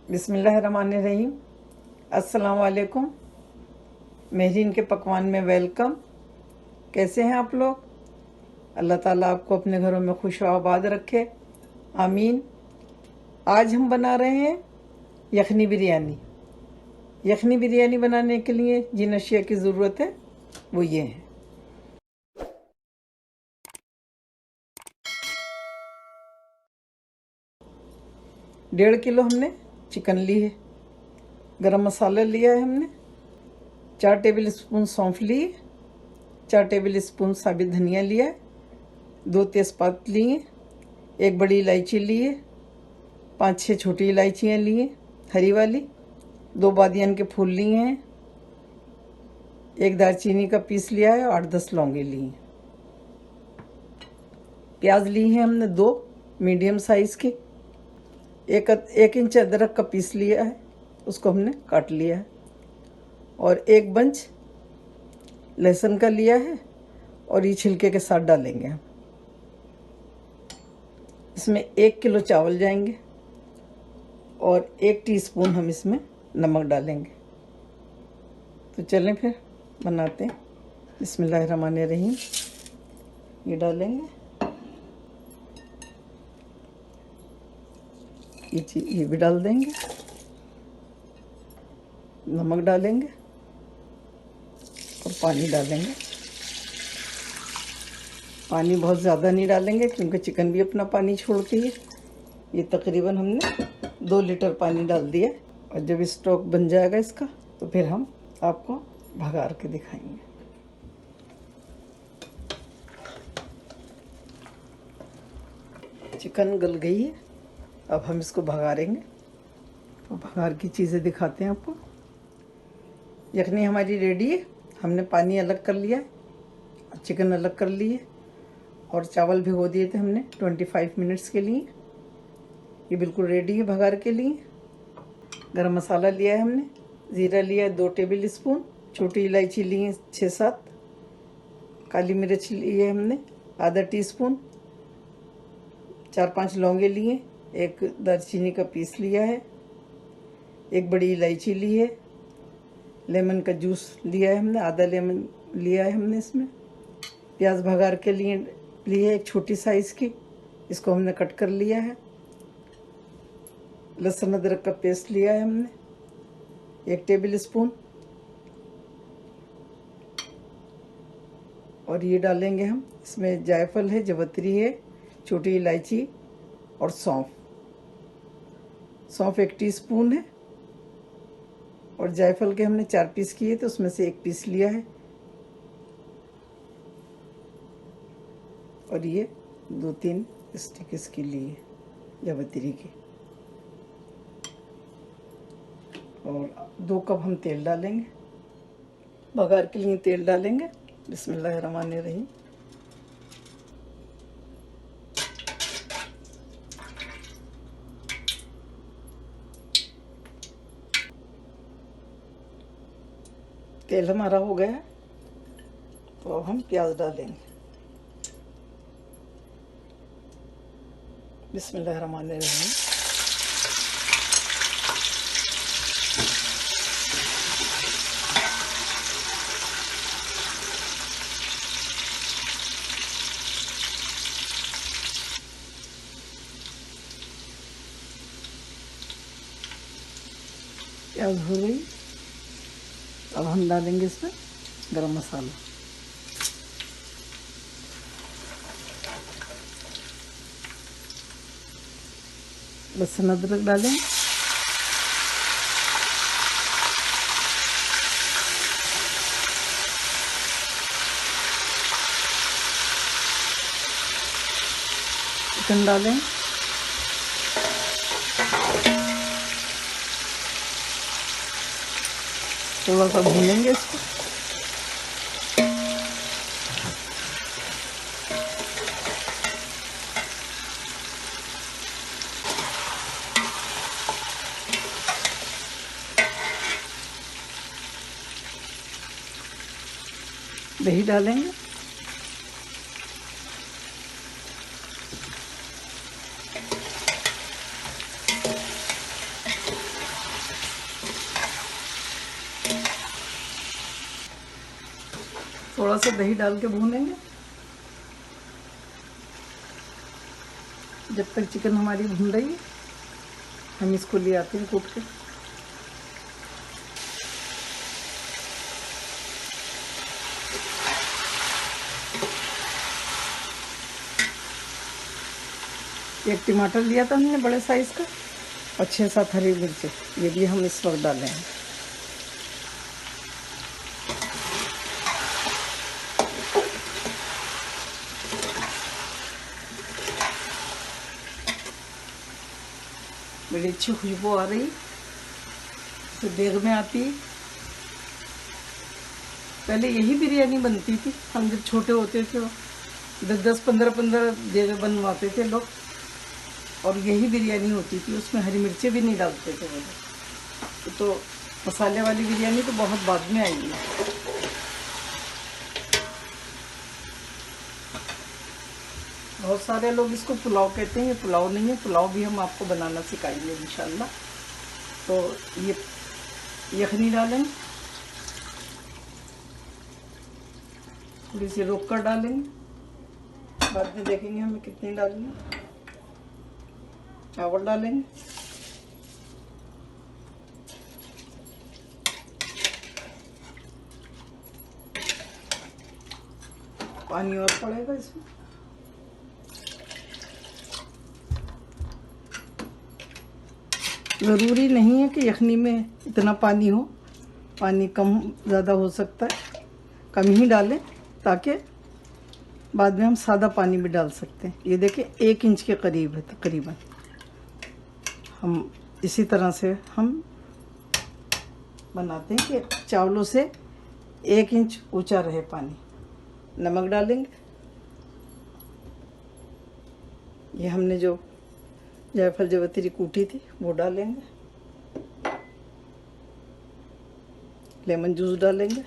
बिस्मिल्लाहिर्रहमानिर्रहीम। अस्सलाम वालेकुम। मेहरीन के पकवान में वेलकम। कैसे हैं आप लोग? अल्लाह ताला आपको अपने घरों में खुश व आबाद रखे, आमीन। आज हम बना रहे हैं यखनी बिरयानी। यखनी बिरयानी बनाने के लिए जिन अशिया की ज़रूरत है वो ये हैं। 1.5 किलो हमने चिकन ली है। गरम मसाला लिया है हमने। 4 टेबल स्पून सौंफ लिए। 4 टेबल स्पून साबित धनिया लिया है। 2 तेज़पात लिए। 1 बड़ी इलायची लिए। 5-6 छोटी इलायचियाँ लिए हरी वाली। 2 बादियान के फूल लिए हैं। 1 दालचीनी का पीस लिया है। 8-10 लौंगे लिए। प्याज ली है हमने 2 मीडियम साइज़ की। 1 इंच अदरक का पीस लिया है, उसको हमने काट लिया है। और 1 बंच लहसुन का लिया है और ये छिलके के साथ डालेंगे हम। इसमें 1 किलो चावल जाएंगे और 1 टीस्पून हम इसमें नमक डालेंगे। तो चलें फिर बनाते हैं। बिस्मिल्लाहिर्रहमानिर्रहीम। ये डालेंगे, ये भी डाल देंगे। नमक डालेंगे और पानी डालेंगे। पानी बहुत ज़्यादा नहीं डालेंगे क्योंकि चिकन भी अपना पानी छोड़ती है। ये तकरीबन हमने 2 लीटर पानी डाल दिया। और जब स्टॉक बन जाएगा इसका तो फिर हम आपको भगार के दिखाएंगे। चिकन गल गई है, अब हम इसको भगारेंगे। तो भगार की चीज़ें दिखाते हैं आपको। यखनी हमारी रेडी है। हमने पानी अलग कर लिया है, चिकन अलग कर लिए और चावल भिगो दिए थे हमने 25 मिनट्स के लिए। ये बिल्कुल रेडी है भगार के लिए। गरम मसाला लिया है हमने। ज़ीरा लिया है 2 टेबल स्पून। छोटी इलायची ली है 6-7। काली मिर्च ली है हमने आधा टीस्पून। 4-5 लौंगे लिए। 1 दालचीनी का पीस लिया है। 1 बड़ी इलायची ली है। लेमन का जूस लिया है हमने, आधा लेमन लिया है हमने इसमें। प्याज भगार के लिए ली है 1 छोटी साइज़ की, इसको हमने कट कर लिया है। लहसुन अदरक का पेस्ट लिया है हमने 1 टेबल स्पून। और ये डालेंगे हम इसमें जायफल है, जवतरी है, छोटी इलायची और सौंफ। सौंफ 1 टीस्पून है और जायफल के हमने 4 पीस किए तो उसमें से 1 पीस लिया है। और ये 2-3 स्टिक इसकी लिए जावित्री की। और 2 कप हम तेल डालेंगे। बघार के लिए तेल डालेंगे। बिस्मिल्लाहिर्रहमानिर्रहीम। तेल हमारा हो गया है तो अब हम प्याज डालेंगे। बिस्मिल्लाहिर्रहमानिर्रहीम। प्याज हो गई, अब हम डालेंगे इसमें गरम मसाला। लहसुन अदरक डालें। चिकन डालें। थोड़ा सा भूनेंगे इसको। दही डालेंगे। सा दही डाल के भूनेंगे जब तक चिकन हमारी भून रही है। हम इसको ले आते हैं कूट के। एक टमाटर लिया था हमने बड़े साइज़ का और 6-7 हरी मिर्च, ये भी हम इस वक्त डालें हैं। बड़ी अच्छी खुशबू आ रही, तो देग में आती है। पहले यही बिरयानी बनती थी, हम जब छोटे होते थे 10-10, 15-15 देग बनवाते थे लोग, और यही बिरयानी होती थी। उसमें हरी मिर्चें भी नहीं डालते थे वो लोग। तो मसाले वाली बिरयानी तो बहुत बाद में आई है। बहुत सारे लोग इसको पुलाव कहते हैं, ये पुलाव नहीं है। पुलाव भी हम आपको बनाना सिखाएंगे इंशाल्लाह। तो ये यखनी डालेंगे, थोड़ी सी रोक कर डालेंगे, बाद में देखेंगे हमें कितनी डालनी है। चावल डालेंगे, पानी और पड़ेगा इसमें। ज़रूरी नहीं है कि यखनी में इतना पानी हो, पानी कम ज़्यादा हो सकता है, कम ही डालें ताकि बाद में हम सादा पानी भी डाल सकते हैं। ये देखें 1 इंच के करीब है तकरीबन। हम इसी तरह से हम बनाते हैं कि चावलों से 1 इंच ऊंचा रहे पानी। नमक डालेंगे, ये हमने जो जायफल जवतरी कूटी थी वो डालेंगे। लेमन जूस डालेंगे,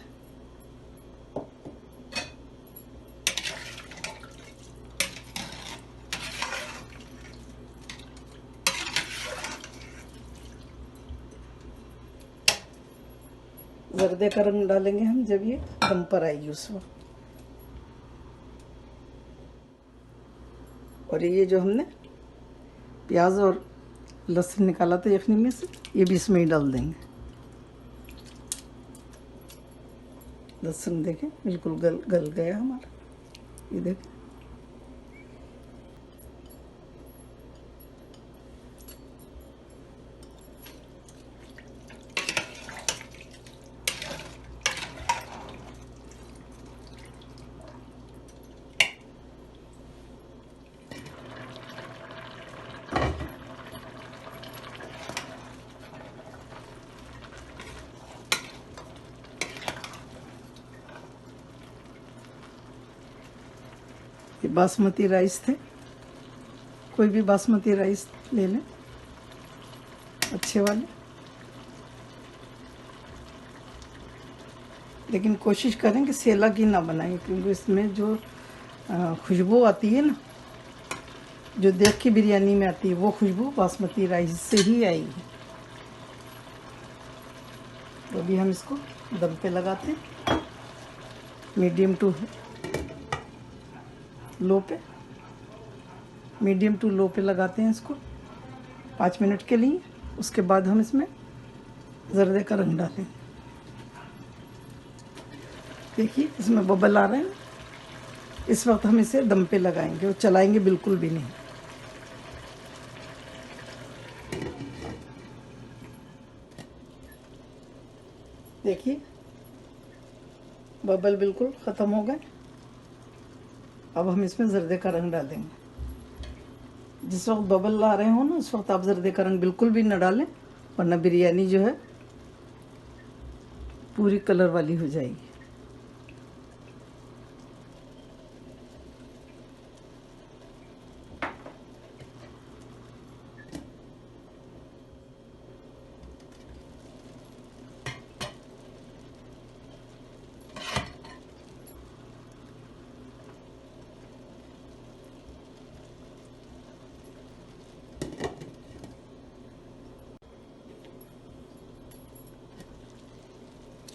जर्दे का रंग डालेंगे हम जब ये दम पर आएगी उस वक्त। और ये जो हमने प्याज और लहसुन निकाला था यखनी में से, ये भी इसमें ही डाल देंगे। लहसुन देखें बिल्कुल गल गया हमारा, ये देखें। ये बासमती राइस थे, कोई भी बासमती राइस ले लें अच्छे वाले, लेकिन कोशिश करें कि सेला की ना बनाएं, क्योंकि इसमें जो खुशबू आती है ना, जो देख की बिरयानी में आती है, वो खुशबू बासमती राइस से ही आएगी। तो अभी हम इसको दम पे लगाते हैं, मीडियम टू लो पे, मीडियम टू लो पे लगाते हैं इसको 5 मिनट के लिए। उसके बाद हम इसमें जर्दे का रंग डालें। देखिए इसमें बबल आ रहे हैं, इस वक्त हम इसे दम पे लगाएंगे और चलाएंगे बिल्कुल भी नहीं। देखिए बबल बिल्कुल ख़त्म हो गए। अब हम इसमें जर्दे का रंग डालेंगे। जिस वक्त बबल आ रहे हो ना, उस वक्त आप जर्दे का रंग बिल्कुल भी न डालें, वरना बिरयानी जो है पूरी कलर वाली हो जाएगी।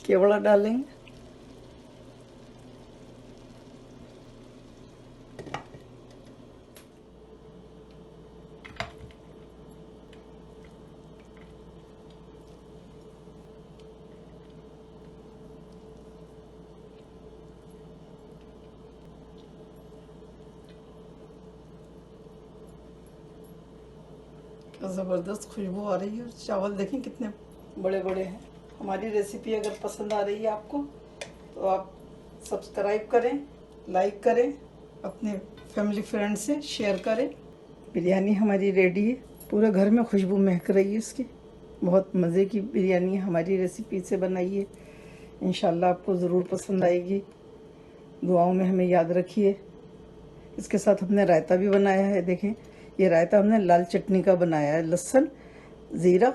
केवड़ा डालेंगे, क्या ज़बरदस्त खुशबू आ रही है। और चावल देखें कितने बड़े बड़े हैं। हमारी रेसिपी अगर पसंद आ रही है आपको तो आप सब्सक्राइब करें, लाइक करें, अपने फैमिली फ्रेंड से शेयर करें। बिरयानी हमारी रेडी है, पूरा घर में खुशबू महक रही है इसकी। बहुत मज़े की बिरयानी हमारी रेसिपी से बनाई है। इंशाल्लाह आपको ज़रूर पसंद आएगी। दुआओं में हमें याद रखिए। इसके साथ हमने रायता भी बनाया है। देखें, ये रायता हमने लाल चटनी का बनाया है। लहसुन, ज़ीरा,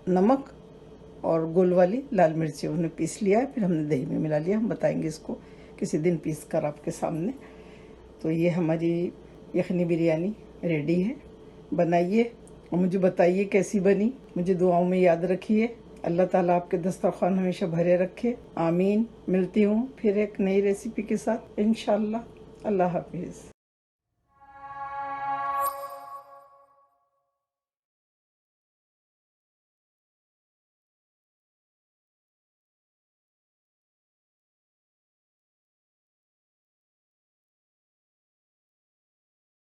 नमक और गोल वाली लाल मिर्ची उन्हें पीस लिया है, फिर हमने दही में मिला लिया। हम बताएंगे इसको किसी दिन पीस कर आपके सामने। तो ये हमारी यखनी बिरयानी रेडी है। बनाइए और मुझे बताइए कैसी बनी। मुझे दुआओं में याद रखिए। अल्लाह ताला आपके दस्तरखान हमेशा भरे रखे। आमीन। मिलती हूँ फिर एक नई रेसिपी के साथ इंशाल्लाह। अल्लाह हाफिज़।